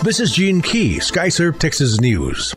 This is Gene Key, Skyserve, Texas News.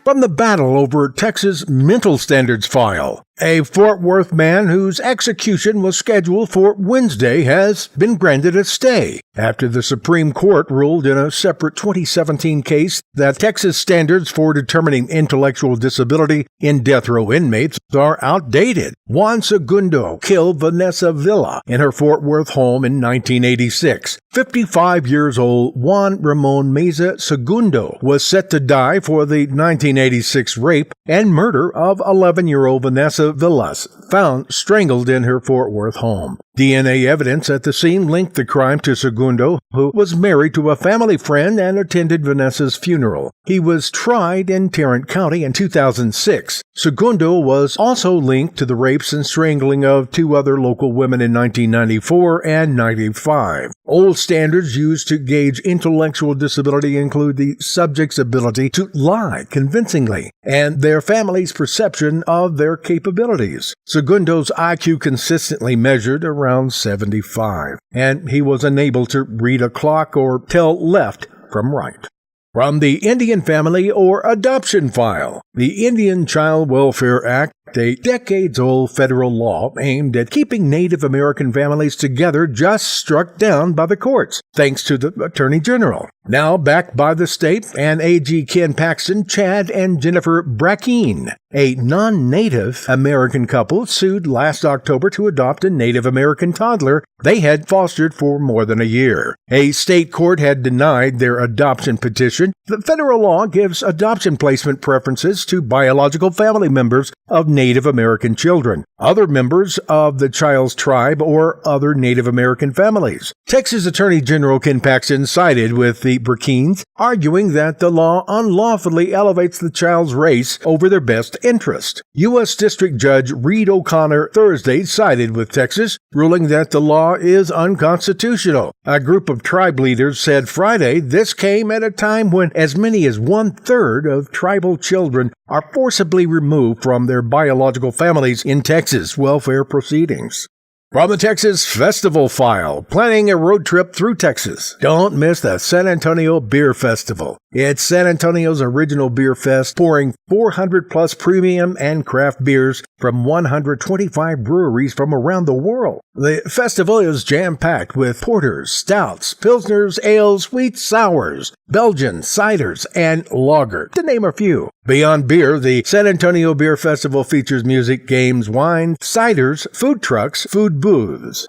From the battle over Texas mental standards file, a Fort Worth man whose execution was scheduled for Wednesday has been granted a stay after the Supreme Court ruled in a separate 2017 case that Texas standards for determining intellectual disability in death row inmates are outdated. Juan Segundo killed Vanessa Villa in her Fort Worth home in 1986. 55 years old Juan Ramon Meza Segundo was set to die for the 1986 rape and murder of 11-year-old Vanessa Villas, found strangled in her Fort Worth home. DNA evidence at the scene linked the crime to Segundo, who was married to a family friend and attended Vanessa's funeral. He was tried in Tarrant County in 2006. Segundo was also linked to the rapes and strangling of two other local women in 1994 and 95. Old standards used to gauge intellectual disability include the subject's ability to lie convincingly and their family's perception of their capabilities. Segundo's IQ consistently measured around 75, and he was unable to read a clock or tell left from right. From the Indian Family or Adoption File, the Indian Child Welfare Act, a decades-old federal law aimed at keeping Native American families together, just struck down by the courts, thanks to the Attorney General. Now backed by the state and AG Ken Paxton, Chad and Jennifer Brackeen, a non-Native American couple, sued last October to adopt a Native American toddler they had fostered for more than a year. A state court had denied their adoption petition. The federal law gives adoption placement preferences to biological family members of Native American children, other members of the child's tribe, or other Native American families. Texas Attorney General Ken Paxton sided with the Brackeens, arguing that the law unlawfully elevates the child's race over their best interest. U.S. District Judge Reed O'Connor Thursday sided with Texas, ruling that the law is unconstitutional. A group of tribe leaders said Friday this came at a time when as many as 1/3 of tribal children are forcibly removed from their biological families in Texas welfare proceedings. From the Texas Festival File, planning a road trip through Texas. Don't miss the San Antonio Beer Festival. It's San Antonio's original beer fest, pouring 400-plus premium and craft beers from 125 breweries from around the world. The festival is jam-packed with porters, stouts, pilsners, ales, sweet sours, Belgian, ciders, and lager, to name a few. Beyond beer, the San Antonio Beer Festival features music, games, wine, ciders, food trucks, food booths.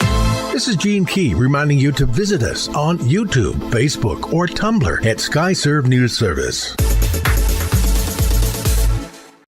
This is Gene Key reminding you to visit us on YouTube, Facebook, or Tumblr at Skyserve News Service.